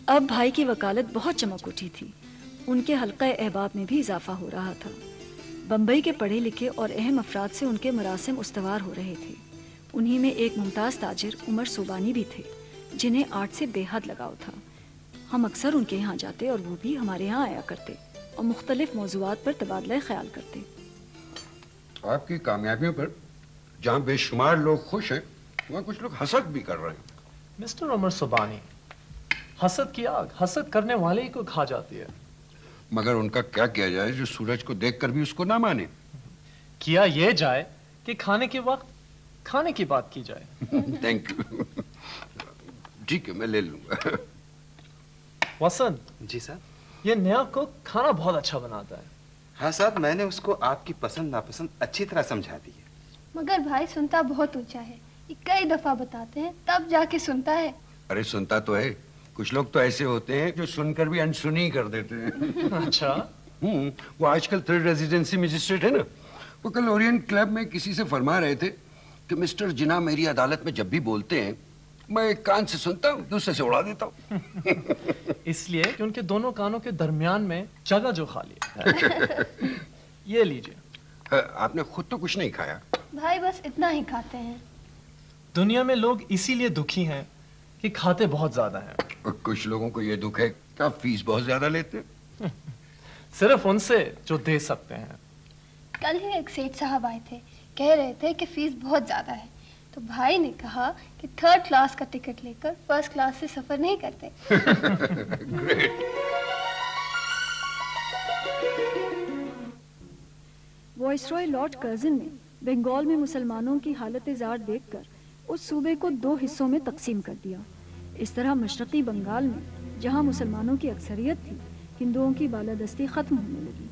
اب بھائی کی وکالت بہت چمک اٹھی تھی. ان کے حلقہ احباب میں بھی اضافہ ہو رہا تھا. بمبئی کے پڑھے لکھے اور اہم افراد سے ان کے مراسم استوار ہو رہے تھے. انہی میں ایک ممتاز تاجر عمر صوبانی بھی تھے جنہیں آرٹ سے بے حد لگاؤ تھا. ہم اکثر ان کے یہاں جاتے اور وہ بھی ہمارے یہاں آیا کرتے اور مختلف موضوعات پر تبادلہ خیال کرتے. آپ کی کامیابیوں پر جہاں بے شمار لوگ خوش ہیں وہاں کچھ لوگ حسد بھی کر رہے ہیں. مسٹر عمر صوبانی، حسد کی آگ حسد کرنے والے ہی کو کھا جاتی ہے. مگر ان کا کیا کیا جائے جو سورج کو دیکھ کر بھی اس کو نہ مانے. کیا یہ جائے کہ کھانے کے وقت کھانے کی بات کی جائے. Thank you. ٹھیک ہے میں لے لوں گا. وسنت جی صاحب. یہ نیا کوک کھانا بہت اچھا بناتا ہے. ہاں صاحب، میں نے اس کو آپ کی پسند ناپسند اچھی طرح سمجھا دی ہے. مگر بھائی سنتا بہت اونچا ہے. یہ کئی دفعہ بتاتے ہیں تب جا کے سنتا ہے. ارے سنتا تو ہے. کچھ لوگ تو ایسے ہوتے ہیں جو سن کر بھی انسنی کر دیتے ہیں. اچھا. وہ آج کل 3rd ریزیڈنسی مجسٹریٹ ہے نا. وہ کل اورینٹ کلب میں کسی سے فرما رہے تھے کہ مسٹر جناح میری عدالت میں جب بھی بولتے ہیں میں ایک کان سے سنتا ہوں دوسرے سے اڑا دیتا ہوں. اس لیے کہ ان کے دونوں کانوں کے درمیان میں جگہ جو خالی ہے. یہ لیجیے. آپ نے خود تو کچھ نہیں کھایا. بھائی بس اتنا ہی کھاتے ہیں. دنیا میں لوگ اسی لیے دکھی ہیں کہ کھاتے بہت زیادہ ہیں. اور کچھ لوگوں کو یہ دکھ ہے کہ آپ فیس بہت زیادہ لیتے ہیں. صرف ان سے جو دے سکتے ہیں. کل ہی ایک سیٹھ صاحب آئے تھے، کہہ رہے تھے کہ فیس بہت زیادہ ہے. تو بھائی نے کہا کہ 3rd کلاس کا ٹکٹ لے کر 1st کلاس سے سفر نہیں کرتے. وائسرائے لارڈ کرزن نے بنگال میں مسلمانوں کی حالت زار دیکھ کر اس صوبے کو 2 حصوں میں تقسیم کر دیا. اس طرح مشرقی بنگال میں جہاں مسلمانوں کی اکثریت تھی ہندوؤں کی بالادستی ختم ہونے لگی.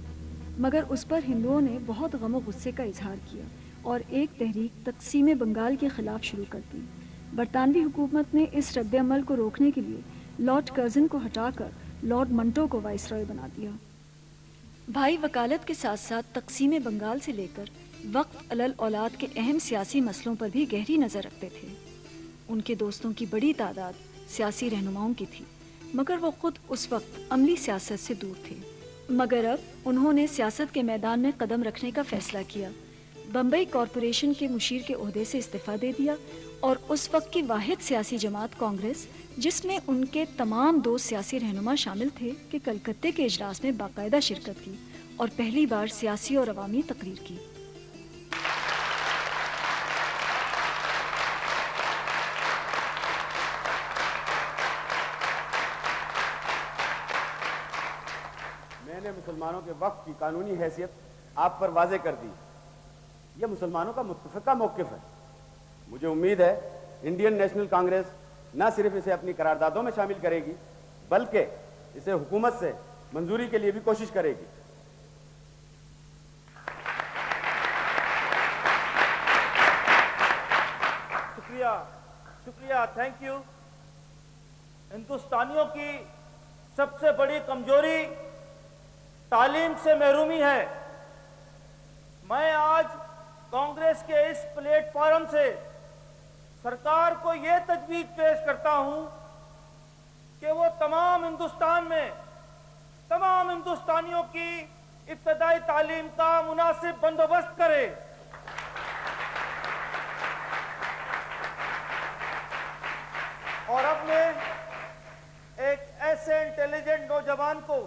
مگر اس پر ہندوؤں نے بہت غم و غصے کا اظہار کیا اور ایک تحریک تقسیم بنگال کے خلاف شروع کر دی. برطانوی حکومت نے اس رد عمل کو روکنے کے لیے لارڈ کرزن کو ہٹا کر لارڈ منٹو کو وائسرائے بنا دیا. بھائی وکالت کے ساتھ ساتھ تقسیم بنگال سے لے کر وقت علل اولاد کے اہم سیاسی مسئلوں پر بھی گہری نظر رکھتے تھے. ان کے دوستوں کی بڑی تعداد سیاسی رہنماؤں کی تھی مگر وہ خود اس وقت عملی سیاست سے دور تھے. مگر اب انہوں نے سیاست کے میدان میں قدم رکھنے کا فیصلہ کیا. بمبئی کارپوریشن کے مشیر کے عہدے سے استعفیٰ دے دیا اور اس وقت کی واحد سیاسی جماعت کانگریس جس میں ان کے تمام دوست سیاسی رہنما شامل تھے کہ کلکتے کے اجلاس میں باقاعدہ شرکت کی اور پہلی بار سیاسی اور عوامی تقریر کی. میں نے مسلمانوں کے وقف کی قانونی حیثیت آپ پر واضح کر دی. یہ مسلمانوں کا متفقہ موقف ہے. مجھے امید ہے انڈین نیشنل کانگریس نہ صرف اسے اپنی قراردادوں میں شامل کرے گی بلکہ اسے حکومت سے منظوری کے لیے بھی کوشش کرے گی. شکریہ تھینک یو. ہندوستانیوں کی سب سے بڑی کمزوری تعلیم سے محرومی ہے. میں آج کانگریس کے اس پلیٹ فارم سے سرکار کو یہ تجویز پیش کرتا ہوں کہ وہ تمام ہندوستان میں تمام ہندوستانیوں کی ابتدائی تعلیم کا مناسب بندوبست کرے. اور اب میں ایک ایسے انٹیلیجنٹ نوجوان کو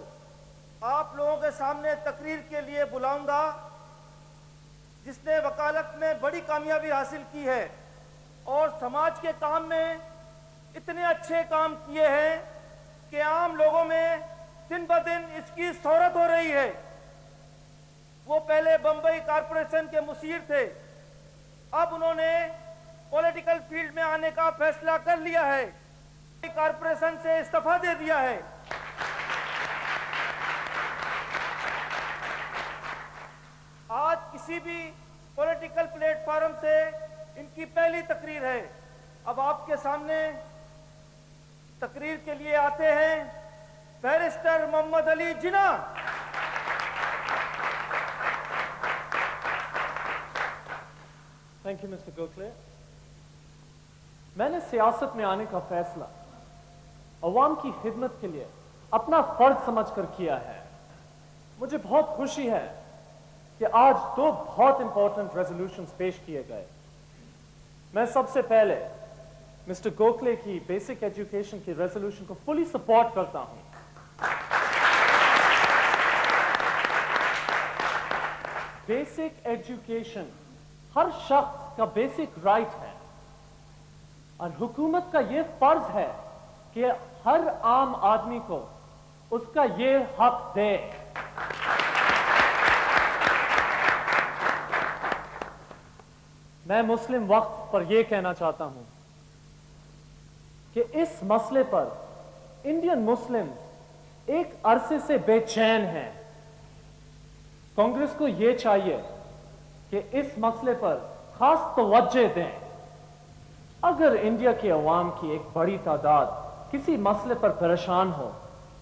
آپ لوگوں کے سامنے تقریر کے لیے بلاؤں گا جس نے وکالت میں بڑی کامیابی حاصل کی ہے اور سماج کے کام میں اتنے اچھے کام کیے ہیں کہ عام لوگوں میں دن بدن اس کی شہرت ہو رہی ہے. وہ پہلے بمبئی کارپوریشن کے مشیر تھے. اب انہوں نے پولیٹیکل فیلڈ میں آنے کا فیصلہ کر لیا ہے. کارپوریشن سے استعفیٰ دے دیا ہے. آج کسی بھی پولیٹیکل پلیٹ فارم سے ان کی پہلی تقریر ہے. اب آپ کے سامنے تقریر کے لیے آتے ہیں barrister Muhammad Ali Jinnah. Thank you mister Gokhale. میں نے سیاست میں آنے کا فیصلہ عوام کی خدمت کے لیے اپنا فرض سمجھ کر کیا ہے. مجھے بہت خوشی ہے کہ آج 2 بہت امپورٹنٹ ریزولوشنز پیش کیے گئے. میں سب سے پہلے مسٹر گوکھلے کی بیسک ایجوکیشن کی ریزولوشن کو فلی سپورٹ کرتا ہوں. بیسک ایجوکیشن ہر شخص کا بیسک رائٹ ہے اور حکومت کا یہ فرض ہے کہ ہر عام آدمی کو اس کا یہ حق دے. میں مسلم وقت پر یہ کہنا چاہتا ہوں کہ اس مسئلے پر انڈین مسلم ایک عرصے سے بے چین ہیں. کانگریس کو یہ چاہیے کہ اس مسئلے پر خاص توجہ دیں. اگر انڈیا کے عوام کی ایک بڑی تعداد کسی مسئلے پر پریشان ہو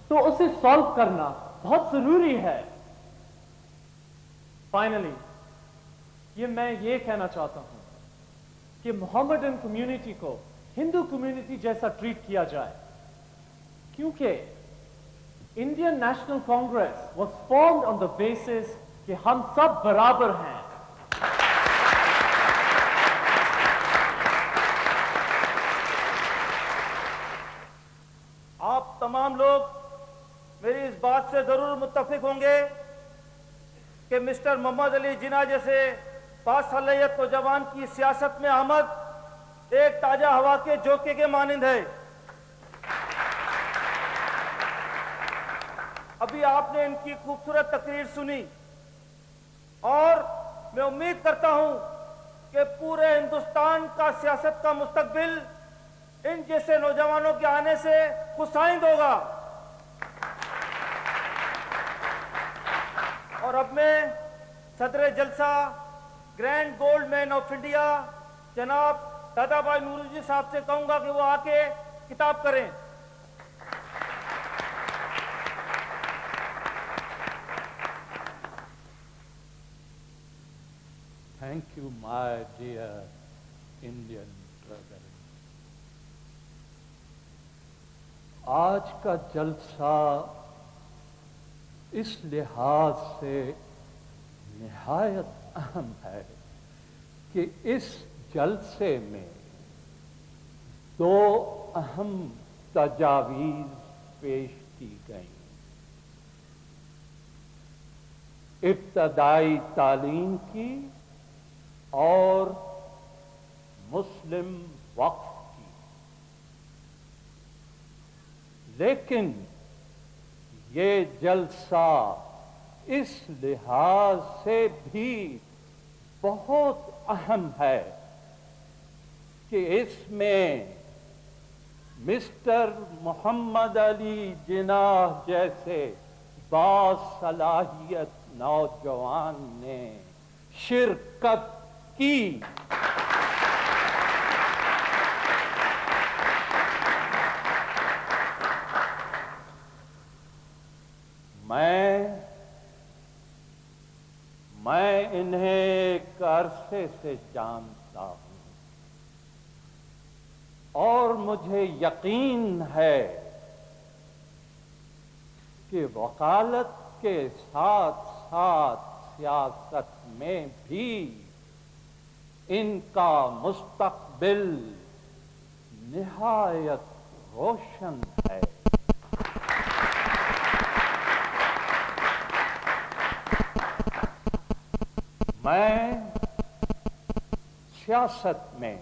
تو اسے سالو کرنا بہت ضروری ہے. فائنلی میں یہ کہنا چاہتا ہوں کہ محمدن کمیونٹی کو ہندو کمیونٹی جیسا ٹریٹ کیا جائے, کیونکہ Indian national Congress was formed on the basis کہ ہم سب برابر ہیں. آپ تمام لوگ میری اس بات سے ضرور متفق ہوں گے کہ مسٹر محمد علی جناح جیسے باصلاحیت نوجوان کی سیاست میں آمد ایک تازہ ہوا کے جھونکے کے مانند ہے. ابھی آپ نے ان کی خوبصورت تقریر سنی اور میں امید کرتا ہوں کہ پورے ہندوستان کا سیاست کا مستقبل ان جیسے نوجوانوں کے آنے سے خوشائند ہوگا. اور اب میں صدر جلسہ grand old man of India جناب دادا بھائی نورجی صاحب سے کہوں گا کہ وہ آ کے خطاب کریں. Thank you, my dear Indian brother. آج کا جلسہ اس لحاظ سے نہایت اہم ہے کہ اس جلسے میں 2 اہم تجاویز پیش کی گئیں. ابتدائی تعلیم کی اور مسلم وقف کی. لیکن یہ جلسہ اس لحاظ سے بھی بہت اہم ہے کہ اس میں مسٹر محمد علی جناح جیسے باصلاحیت نوجوان نے شرکت کی. میں انہیں ایک عرصے سے جانتا ہوں اور مجھے یقین ہے کہ وکالت کے ساتھ ساتھ سیاست میں بھی ان کا مستقبل نہایت روشن ہے. میں سیاست میں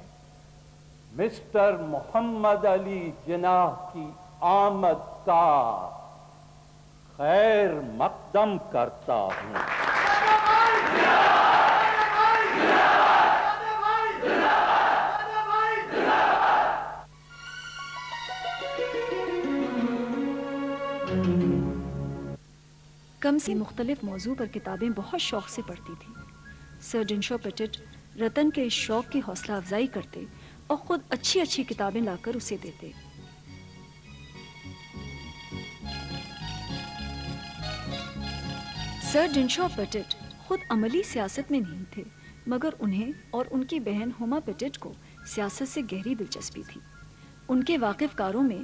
مسٹر محمد علی جناح کی آمد کا خیر مقدم کرتا ہوں. کم سے مختلف موضوع پر کتابیں بہت شوق سے پڑھتی تھی. سر ڈنشو پیٹٹ رتن کے اس شوق کی حوصلہ افزائی کرتے اور خود اچھی اچھی کتابیں لا کر اسے دیتے. سر ڈنشو پیٹٹ خود عملی سیاست میں نہیں تھے، مگر انہیں اور ان کی بہن ہما پیٹٹ کو سیاست سے گہری دلچسپی تھی. ان کے واقف کاروں میں